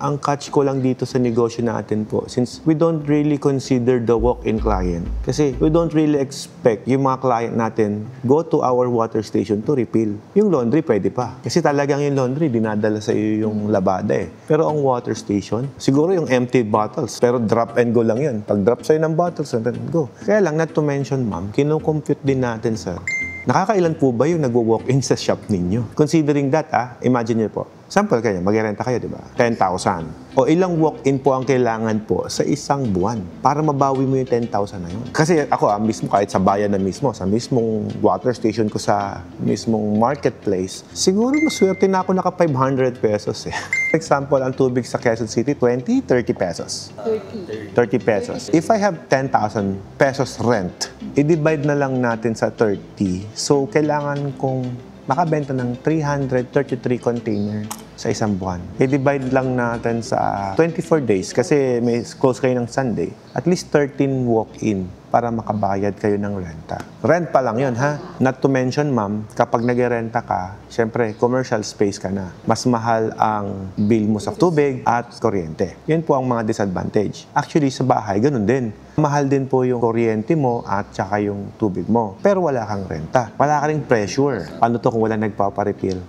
Ang catch ko lang dito sa negosyo natin po, since we don't really consider the walk-in client, kasi we don't really expect yung mga client natin go to our water station to refill. Yung laundry, pwede pa. Kasi talagang yung laundry, dinadala sa iyo yung labada eh. Pero ang water station, siguro yung empty bottles, pero drop and go lang yun. Pag drop sa'yo ng bottles, and go. Kaya lang, not to mention, ma'am, kinocompute din natin, sir. Nakakailan po ba yung nag-walk-in sa shop ninyo? Considering that, imagine niyo po, sample kayo, mag-renta kayo, di ba? 10,000. O ilang walk-in po ang kailangan po sa isang buwan para mabawi mo yung 10,000 na yun. Kasi ako, mismo kahit sa bayan na mismo, sa mismong water station ko sa mismong marketplace, siguro maswerte na ako naka 500 pesos eh. For example, ang tubig sa Quezon City, 20, 30 pesos. 30 pesos. If I have 10,000 pesos rent, i-divide na lang natin sa 30. So, kailangan kong makabenta ng 333 container sa isang buwan. I-divide lang natin sa 24 days kasi may close kayo ng Sunday. At least 13 walk-in para makabayad kayo ng renta. Rent pa lang yun, ha? Not to mention, ma'am, kapag nag-renta ka, syempre, commercial space ka na. Mas mahal ang bill mo sa tubig at kuryente. Yun po ang mga disadvantage. Actually, sa bahay, ganun din. Mahal din po yung kuryente mo at saka yung tubig mo. Pero wala kang renta. Wala ka ring pressure. Paano to kung wala nagpaparefill?